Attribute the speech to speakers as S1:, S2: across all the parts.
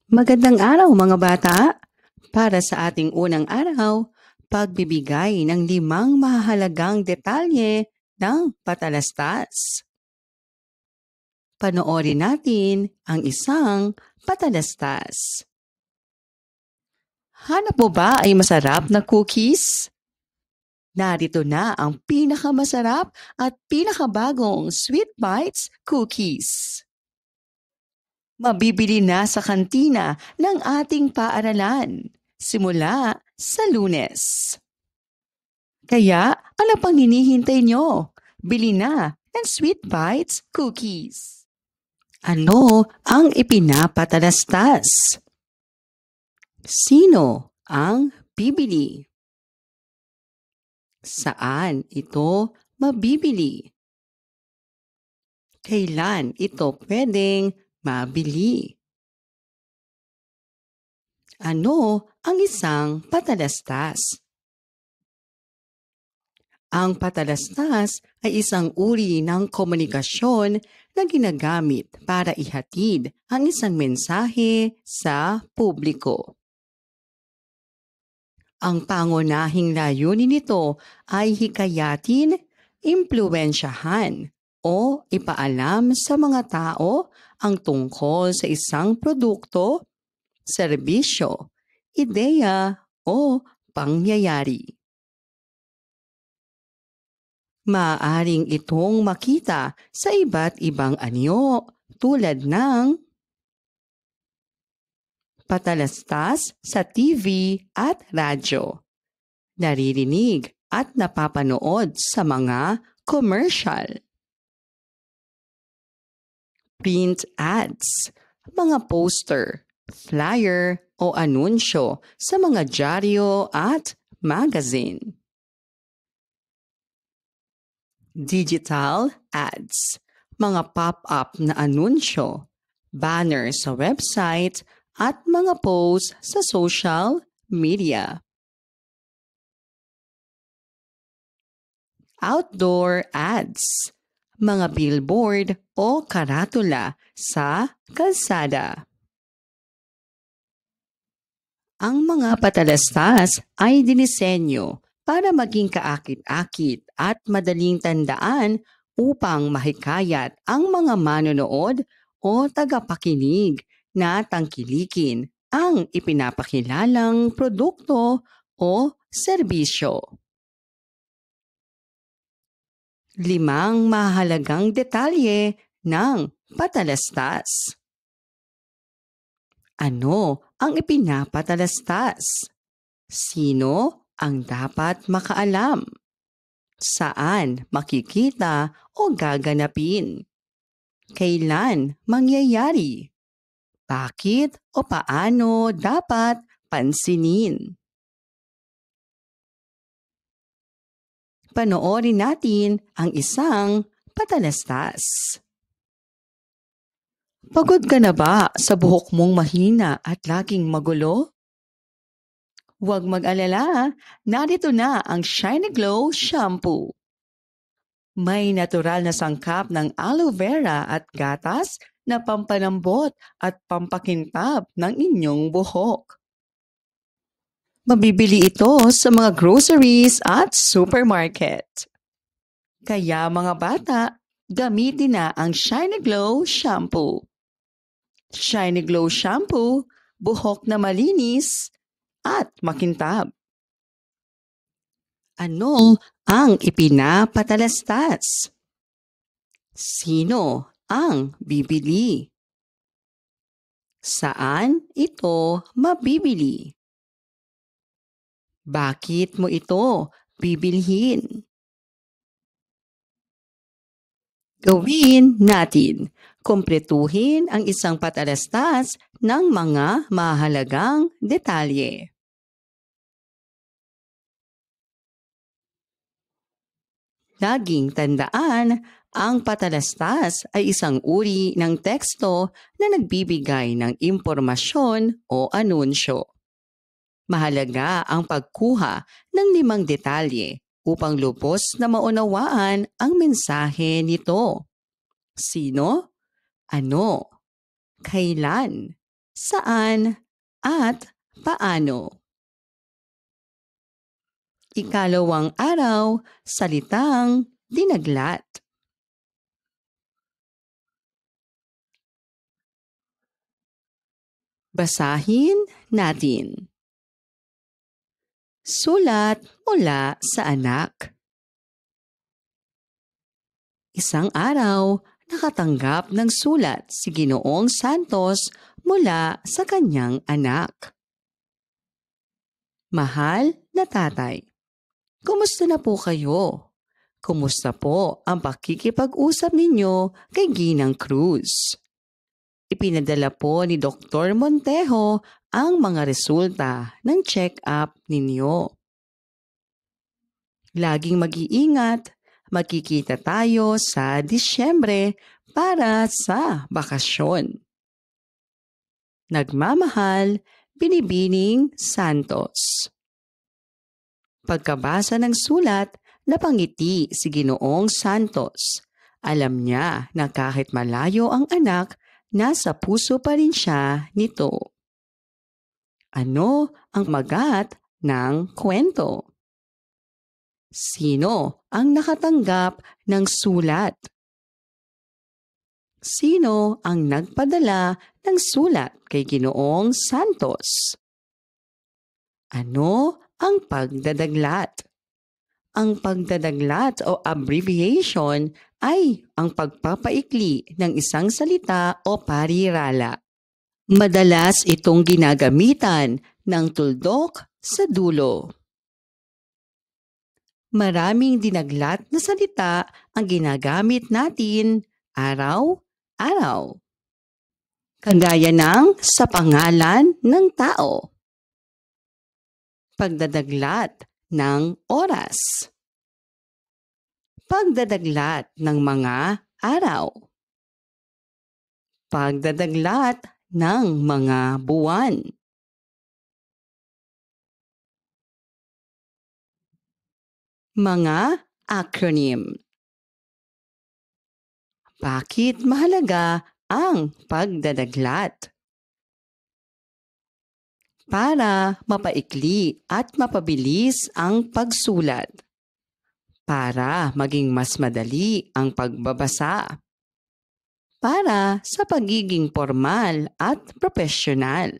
S1: Magandang araw mga bata! Para sa ating unang araw, pagbibigay ng 5 mahalagang detalye ng patalastas. Panoorin natin ang isang patalastas. Hanap mo ba ay masarap na cookies? Narito na ang pinakamasarap at pinakabagong Sweet Bites cookies. Mabibili na sa kantina ng ating paaralan simula sa Lunes. Kaya ano pang hinihintay nyo? Bili na ng Sweet Bites cookies. Ano ang ipinapatalastas? Sino ang bibili? Saan ito mabibili? Kailan ito pwedeng mabili? Ano ang isang patalastas? Ang patalastas ay isang uri ng komunikasyon na ginagamit para ihatid ang isang mensahe sa publiko. Ang pangunahing layunin nito ay hikayatin, impluwensyahan, o ipaalam sa mga tao ang tungkol sa isang produkto, serbisyo, ideya o pangyayari. Maaaring itong makita sa iba't ibang anyo tulad ng patalastas sa TV at radyo, naririnig at napapanood sa mga commercial, print ads, mga poster, flyer o anunsyo sa mga dyaryo at magazine. Digital ads, mga pop-up na anunsyo, banner sa website at mga posts sa social media. Outdoor ads, mga billboard o karatula sa kalsada. Ang mga patalastas ay dinisenyo para maging kaakit-akit at madaling tandaan upang mahikayat ang mga manonood o tagapakinig na tangkilikin ang ipinapakilalang produkto o serbisyo. 5 mahalagang detalye ng patalastas. Ano ang ipinapatalastas? Sino ang dapat makaalam? Saan makikita o gaganapin? Kailan mangyayari? Bakit o paano dapat pansinin? Panoorin natin ang isang patalastas. Pagod ka na ba sa buhok mong mahina at laging magulo? Huwag mag-alala, narito na ang Shiny Glow Shampoo. May natural na sangkap ng aloe vera at gatas na pampalambot at pampakintab ng inyong buhok. Mabibili ito sa mga groceries at supermarket. Kaya mga bata, gamitin na ang Shiny Glow Shampoo. Shiny Glow Shampoo, buhok na malinis at makintab. Ano ang ipinapatalastas? Sino ang bibili? Saan ito mabibili? Bakit mo ito bibilhin? Gawin natin. Kumpletuhin ang isang patalastas ng mga mahalagang detalye. Laging tandaan, ang patalastas ay isang uri ng teksto na nagbibigay ng impormasyon o anunsyo. Mahalaga ang pagkuha ng 5 detalye upang lubos na maunawaan ang mensahe nito. Sino? Ano? Kailan? saan, at paano. Ikalawang araw, salitang dinaglat. Basahin natin. Sulat mula sa anak. Isang araw, nakatanggap ng sulat si Ginoong Santos mula sa kanyang anak. Mahal na tatay, kumusta na po kayo? Kumusta po ang pakikipag-usap ninyo kay Ginang Cruz? Ipinadala po ni Dr. Montejo ang mga resulta ng check-up ninyo. Laging mag-iingat, magkikita tayo sa Disyembre para sa bakasyon. Nagmamahal, Binibining Santos. Pagkabasa ng sulat, napangiti si Ginoong Santos. Alam niya na kahit malayo ang anak, nasa puso pa rin siya nito. Ano ang magat ng kwento? Sino ang nakatanggap ng sulat? Sino ang nagpadala ng sulat kay Ginoong Santos? Ano ang pagdadaglat? Ang pagdadaglat o abbreviation ay ang pagpapaikli ng isang salita o parirala. Madalas itong ginagamitan ng tuldok sa dulo. Maraming dinaglat na salita ang ginagamit natin araw-araw. Kagaya ng sa pangalan ng tao. Pagdadaglat ng oras. Pagdadaglat ng mga araw. Pagdadaglat ng mga buwan. Mga acronym. Bakit mahalaga ang pagdadaglat? Para mapaikli at mapabilis ang pagsulat. Para maging mas madali ang pagbabasa. Para sa pagiging formal at profesional.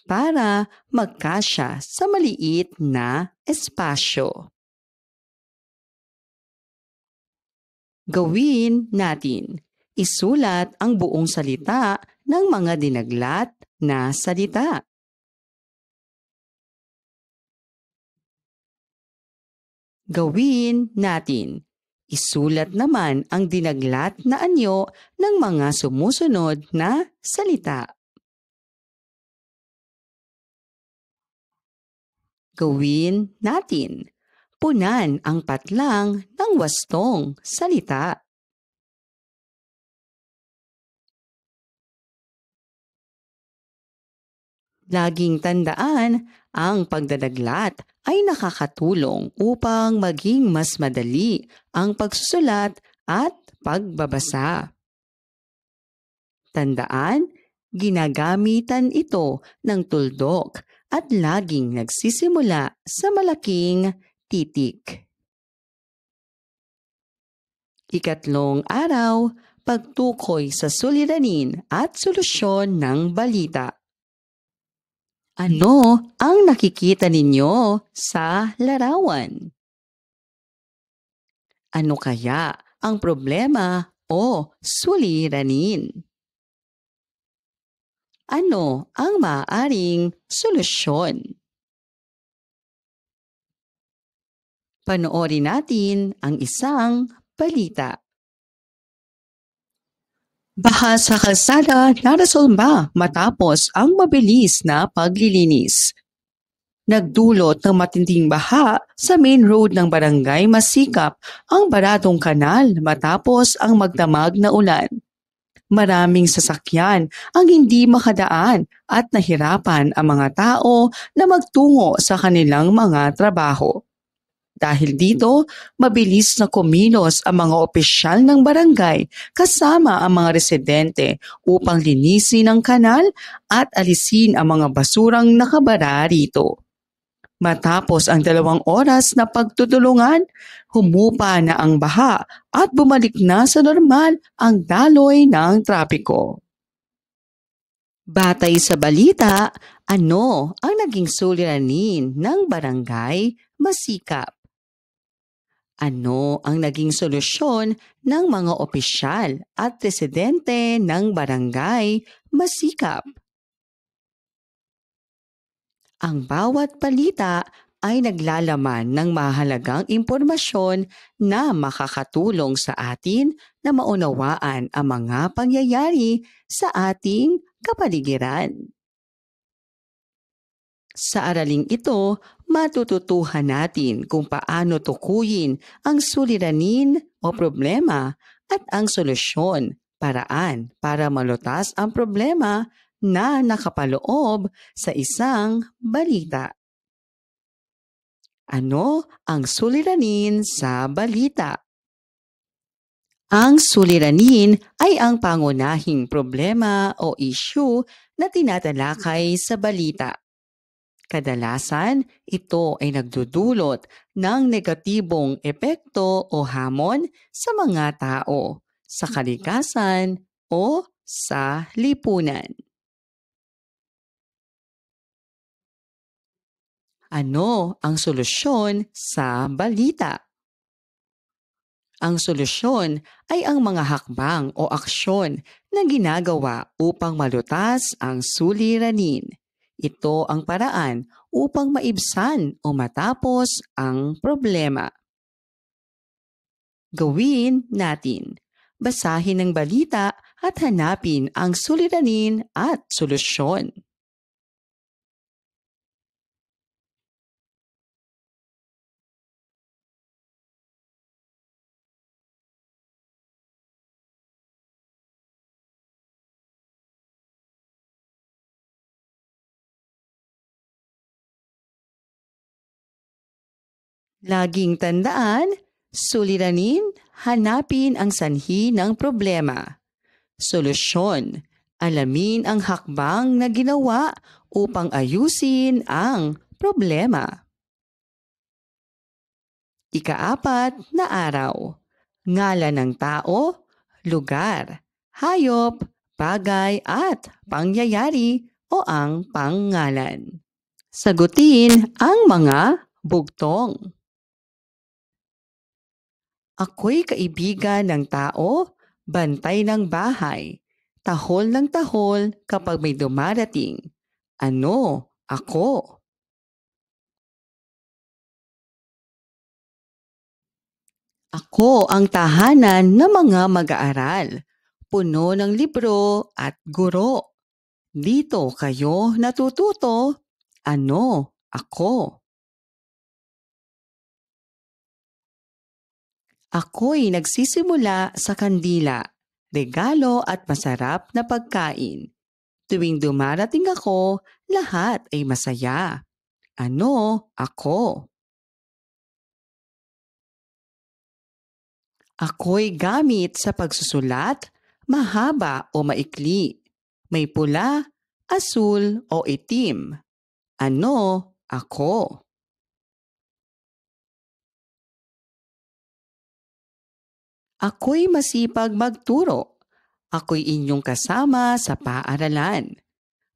S1: Para magkasya sa maliit na espasyo. Gawin natin. Isulat ang buong salita ng mga dinaglat na salita. Gawin natin. Isulat naman ang dinaglat na anyo ng mga sumusunod na salita. Gawin natin. Punan ang patlang ng wastong salita. Laging tandaan, ang pagdadaglat ay nakakatulong upang maging mas madali ang pagsusulat at pagbabasa. Tandaan, ginagamitan ito ng tuldok at laging nagsisimula sa malaking titik. Ikatlong araw, pagtukoy sa suliranin at solusyon ng balita. Ano ang nakikita ninyo sa larawan? Ano kaya ang problema o suliranin? Ano ang maaaring solusyon? Panoorin natin ang isang balita. Baha sa kalsada narasolba matapos ang mabilis na paglilinis. Nagdulot ng matinding baha sa main road ng Barangay Masikap ang baradong kanal matapos ang magdamag na ulan. Maraming sasakyan ang hindi makadaan at nahirapan ang mga tao na magtungo sa kanilang mga trabaho. Dahil dito, mabilis na kumilos ang mga opisyal ng barangay kasama ang mga residente upang linisin ang kanal at alisin ang mga basurang nakabara rito. Matapos ang 2 oras na pagtutulungan, humupa na ang baha at bumalik na sa normal ang daloy ng trapiko. Batay sa balita, ano ang naging suliranin ng barangay Masikap? Ano ang naging solusyon ng mga opisyal at residente ng barangay Masikap? Ang bawat balita ay naglalaman ng mahalagang impormasyon na makakatulong sa atin na maunawaan ang mga pangyayari sa ating kapaligiran. Sa araling ito, matututuhan natin kung paano tukuyin ang suliranin o problema at ang solusyon, paraan para malutas ang problema na nakapaloob sa isang balita. Ano ang suliranin sa balita? Ang suliranin ay ang pangunahing problema o issue na tinatalakay sa balita. Kadalasan, ito ay nagdudulot ng negatibong epekto o hamon sa mga tao, sa kalikasan o sa lipunan. Ano ang solusyon sa balita? Ang solusyon ay ang mga hakbang o aksyon na ginagawa upang malutas ang suliranin. Ito ang paraan upang maibsan o matapos ang problema. Gawin natin. Basahin ang balita at hanapin ang suliranin at solusyon. Laging tandaan, suliranin, hanapin ang sanhi ng problema. Solusyon, alamin ang hakbang na ginawa upang ayusin ang problema. Ika-4 na araw. Ngalan ng tao, lugar, hayop, bagay at pangyayari o ang pangalan. Sagutin ang mga bugtong. Ako'y kaibigan ng tao, bantay ng bahay, tahol ng tahol kapag may dumarating. Ano ako? Ako ang tahanan ng mga mag-aaral, puno ng libro at guro. Dito kayo natututo. Ano ako? Ako'y nagsisimula sa kandila, regalo at masarap na pagkain. Tuwing dumarating ako, lahat ay masaya. Ano ako? Ako'y gamit sa pagsusulat, mahaba o maikli. May pula, asul o itim. Ano ako? Ako'y masipag magturo. Ako'y inyong kasama sa paaralan.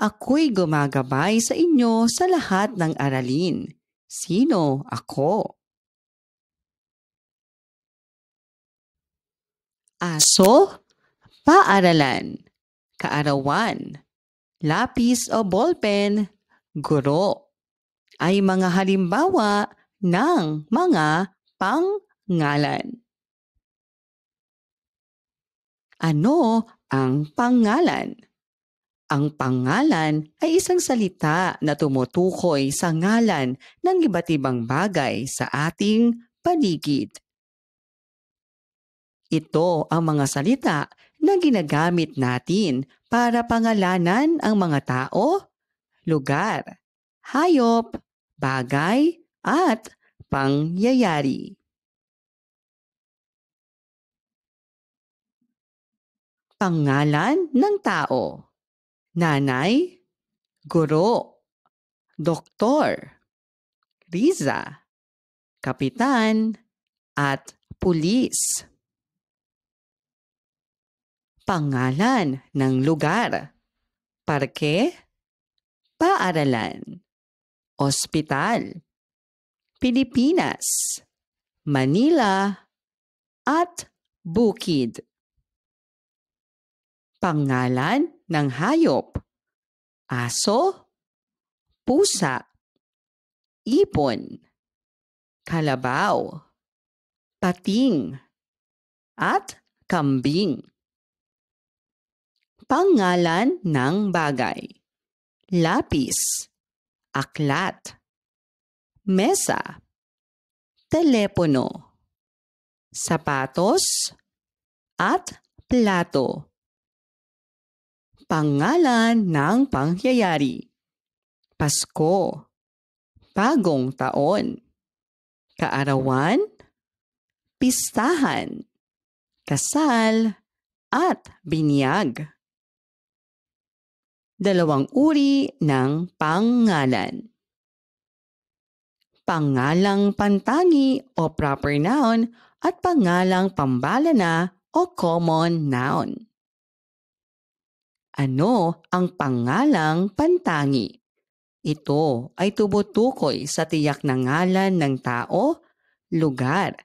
S1: Ako'y gumagabay sa inyo sa lahat ng aralin. Sino ako? Aso, paaralan, kaarawan, lapis o ballpen, guro, ay mga halimbawa ng mga pangalan. Ano ang pangalan? Ang pangalan ay isang salita na tumutukoy sa ngalan ng iba't ibang bagay sa ating paligid. Ito ang mga salita na ginagamit natin para pangalanan ang mga tao, lugar, hayop, bagay, at pangyayari. Pangalan ng tao: nanay, guro, doktor, Riza, kapitan, at pulis. Pangalan ng lugar: parke, paaralan, ospital, Pilipinas, Manila, at bukid. Pangalan ng hayop: aso, pusa, ipon, kalabaw, pating, at kambing. Pangalan ng bagay: lapis, aklat, mesa, telepono, sapatos, at plato. Pangalan ng pangyayari: Pasko, Bagong Taon, Kaarawan, Pistahan, Kasal, at Binyag. Dalawang uri ng pangalan: pangalang pantangi o proper noun at pangalang pambalana o common noun. Ano ang pangalang pantangi? Ito ay tumutukoy sa tiyak na ngalan ng tao, lugar,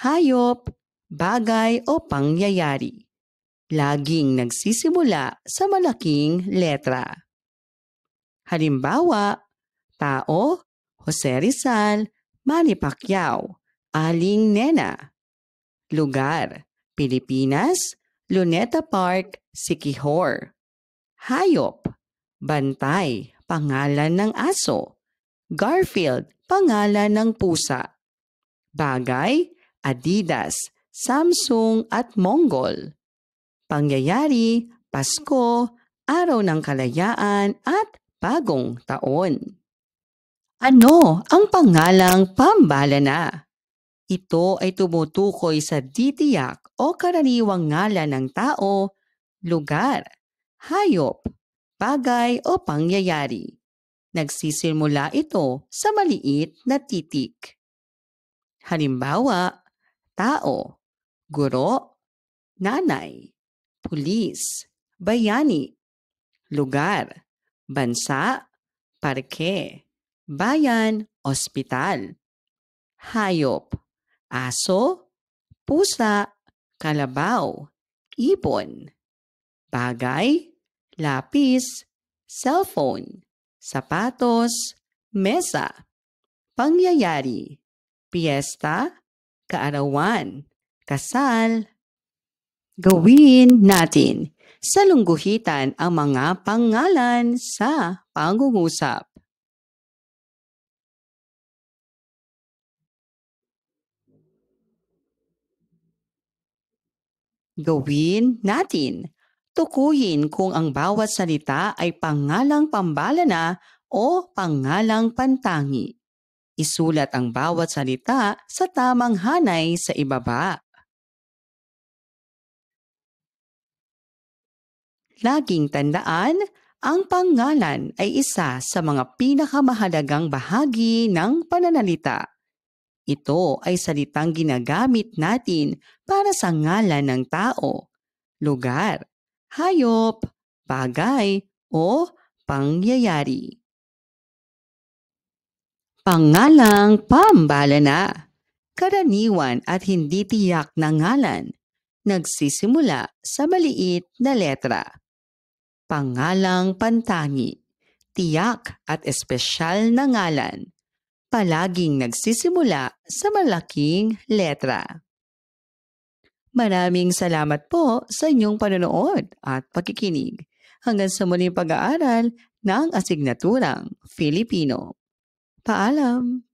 S1: hayop, bagay o pangyayari. Laging nagsisimula sa malaking letra. Halimbawa, tao, Jose Rizal, Manny Pacquiao, Aling Nena. Lugar, Pilipinas, Luneta Park, Siquijor. Hayop, bantay, pangalan ng aso. Garfield, pangalan ng pusa. Bagay, Adidas, Samsung at Mongol. Pangyayari, Pasko, Araw ng Kalayaan at Bagong Taon. Ano ang pangalang pambalana? Ito ay tumutukoy sa ditiyak o karaniwang ngalan ng tao, lugar, hayop, bagay o pangyayari. Nagsisimula ito sa maliit na titik. Halimbawa, tao, guro, nanay, pulis, bayani. Lugar, bansa, parke, bayan, ospital. Hayop, aso, pusa, kalabaw, ibon. Bagay, lapis, cellphone, sapatos, mesa. Pangyayari, piyesta, kaarawan, kasal. Gawin natin. Salungguhitan ang mga pangalan sa pangungusap. Gawin natin. Tukuyin kung ang bawat salita ay pangalang pambalana o pangalang pantangi. Isulat ang bawat salita sa tamang hanay sa ibaba. Laging tandaan, ang pangalan ay isa sa mga pinakamahalagang bahagi ng pananalita. Ito ay salitang ginagamit natin para sa ngalan ng tao, lugar, hayop, bagay, o pangyayari. Pangalang pambalana. Karaniwan at hindi tiyak na ngalan. Nagsisimula sa maliit na letra. Pangalang pantangi. Tiyak at espesyal na ngalan. Palaging nagsisimula sa malaking letra. Maraming salamat po sa inyong panonood at pakikinig. Hanggang sa muling pag-aaral ng asignaturang Filipino. Paalam!